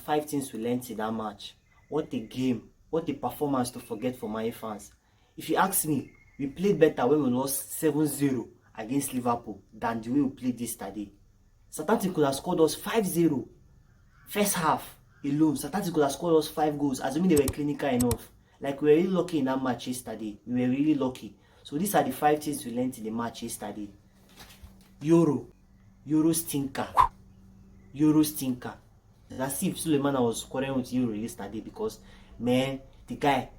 5 things we learned in that match. What a game. What a performance to forget for my fans. If you ask me, we played better when we lost 7-0 against Liverpool than the way we played this yesterday. Southampton could have scored us 5-0. First half alone, Southampton could have scored us 5 goals, assuming they were clinical enough. Like, we were really lucky in that match yesterday. We were really lucky. So these are the 5 things we learned in the match yesterday. Euro stinker. Euro stinker. As if Suleiman was quarreling with Euro yesterday because, man, the guy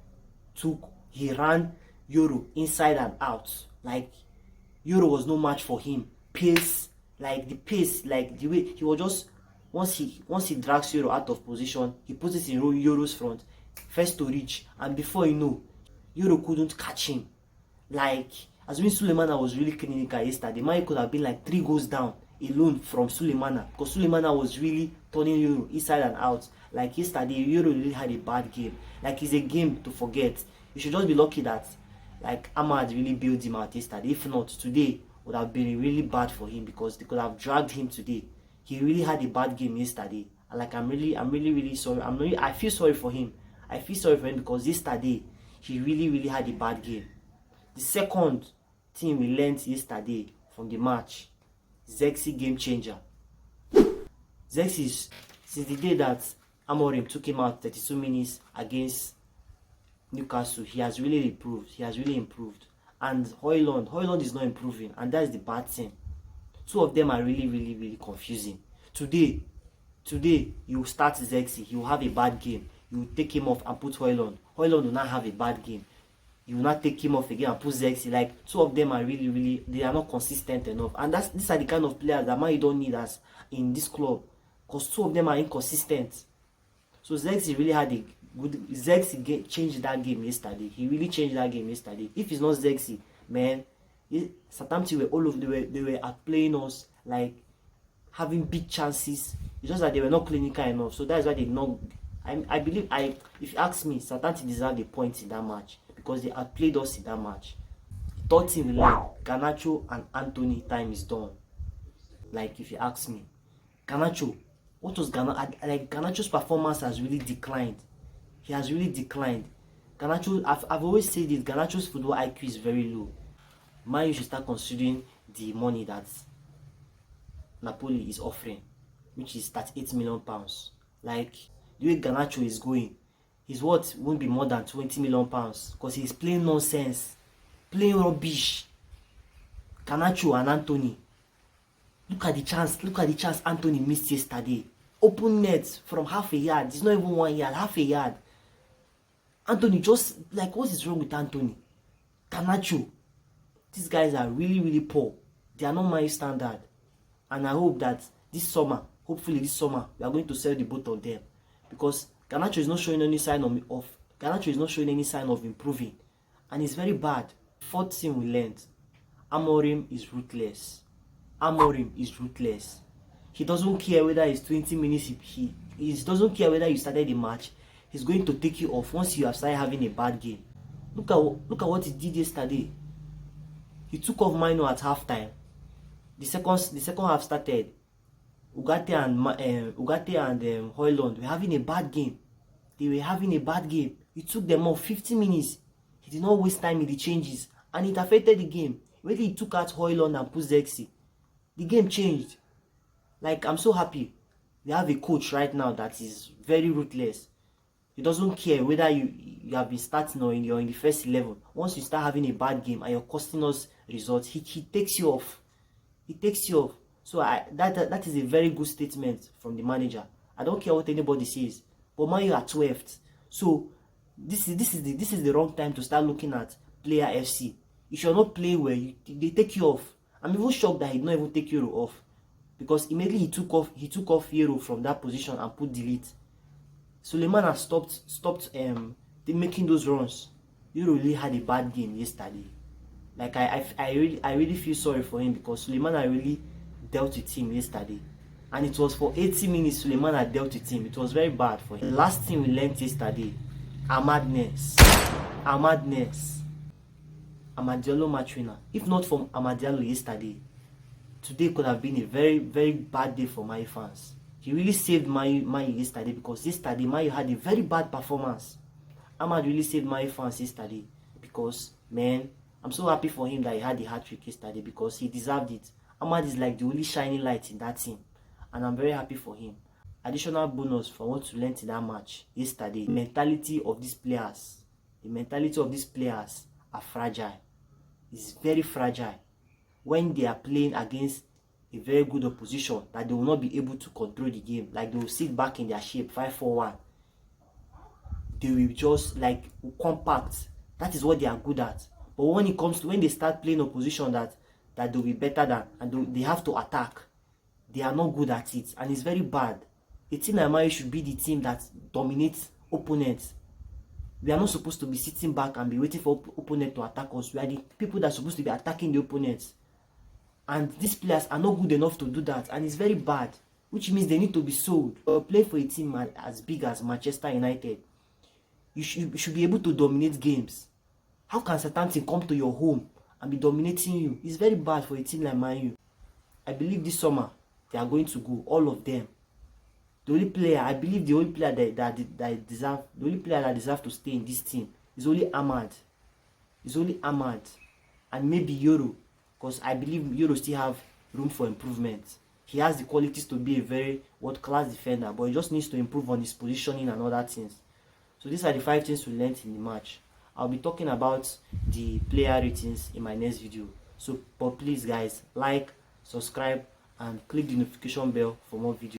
he ran Euro inside and out. Like, Euro was no match for him. Pace, like the way he was just, once he drags Euro out of position, he puts it in Euro's front, first to reach, and before you know, Euro couldn't catch him. Like, as when Suleimana was really clinical yesterday, man, could have been like 3 goals down alone from Suleimana, because Suleimana was really turning Euro inside and out. Like yesterday, Euro really had a bad game. Like, it's a game to forget. You should just be lucky that like Ahmad really built him out yesterday. If not, today would have been really bad for him because they could have dragged him today. He really had a bad game yesterday. And like, I'm really sorry. I feel sorry for him. I feel sorry for him because yesterday he really had a bad game. The second thing we learned yesterday from the match, Zexi game changer. Zexi, since the day that Amorim took him out 32 minutes against Newcastle, he has really improved. And Højlund is not improving, and that's the bad thing. Two of them are really confusing. Today you start Zexi, he will have a bad game. You will take him off and put Højlund. Højlund will not have a bad game. You will not take him off again and put Zexi. Like, two of them are really, they are not consistent enough. And these are the kind of players that man you don't need as in this club, because two of them are inconsistent. So Zexi really had a good. Zexi changed that game yesterday. He really changed that game yesterday. If it's not Zexi, man, Southampton were all over. They were outplaying us, like having big chances. It's just that they were not clinical enough. So that's why they not. I believe if you ask me, Southampton deserved a point in that match because they outplayed us in that match. The third thing we learned, Garnacho and Anthony time is done. Like, if you ask me, Garnacho, what was Garnacho? Like, Garnacho's performance has really declined. He has really declined. Garnacho, I've always said this, Garnacho's football IQ is very low. Man, you should start considering the money that Napoli is offering, which is £38 million. Like, the way Garnacho is going, his worth won't be more than £20 million because he's playing nonsense, playing rubbish. Garnacho and Anthony, look at the chance Anthony missed yesterday. Open net from half a yard. It's not even 1 yard, half a yard. Anthony, just like, what is wrong with Anthony? Garnacho, these guys are really poor. They are not my standard. And I hope that hopefully this summer, we are going to sell the both of them. Because Garnacho is not showing any sign of improving. And it's very bad. Fourth thing we learned, Amorim is ruthless. He doesn't care whether it's 20 minutes. He doesn't care whether you started the match. He's going to take you off once you have started having a bad game. Look at what he did yesterday. He took off Mino at halftime. The second half started. Ugarte and Højlund were having a bad game. He took them off 50 minutes. He did not waste time in the changes, and it affected the game. When he took out Højlund and put Zexi, the game changed. Like, I'm so happy we have a coach right now that is very ruthless. He doesn't care whether you have been starting or you're in the first 11. Once you start having a bad game and you're costing us results, he takes you off. So that is a very good statement from the manager. I don't care what anybody says, but man, you are 12th. So this is the wrong time to start looking at player FC. If you're not playing well, they take you off. I'm even shocked that he did not even take Euro off, because immediately he took off Euro from that position and put delete. Suleiman has stopped making those runs. Euro really had a bad game yesterday. Like, I really feel sorry for him, because Suleiman really dealt with him yesterday, and it was for 80 minutes Suleiman had dealt with him. It was very bad for him. The last thing we learned yesterday, AMADNESS. Amadiolo match winner. If not for Amadiolo yesterday, today could have been a very bad day for my fans. He really saved Man U yesterday, because yesterday Man U had a very bad performance. Ahmad really saved Man U fans yesterday, because, man, I'm so happy for him that he had the hat-trick yesterday, because he deserved it. Ahmad is like the only shining light in that team, and I'm very happy for him. Additional bonus for what to learn in that match yesterday: the mentality of these players. The mentality of these players are fragile. It's very fragile. When they are playing against a very good opposition, that they will not be able to control the game, like they will sit back in their shape 5-4-1. They will just like compact. That is what they are good at. But when it comes to when they start playing opposition that they'll be better than, and they have to attack, they are not good at it, and it's very bad. A team like Man U should be the team that dominates opponents. We are not supposed to be sitting back and be waiting for opponent to attack us. We are the people that are supposed to be attacking the opponents. And these players are not good enough to do that, and it's very bad, which means they need to be sold. Or play for a team as big as Manchester United. You should be able to dominate games. How can Southampton come to your home and be dominating you? It's very bad for a team like Man U. I believe this summer they are going to go, all of them. The only player, I believe the only player that deserve to stay in this team is only Ahmad. It's only Ahmad, and maybe Euro, because I believe Euro still have room for improvement. He has the qualities to be a very world-class defender, but he just needs to improve on his positioning and other things. So these are the 5 things we learned in the match. I'll be talking about the player ratings in my next video. So, but please guys, like, subscribe, and click the notification bell for more videos.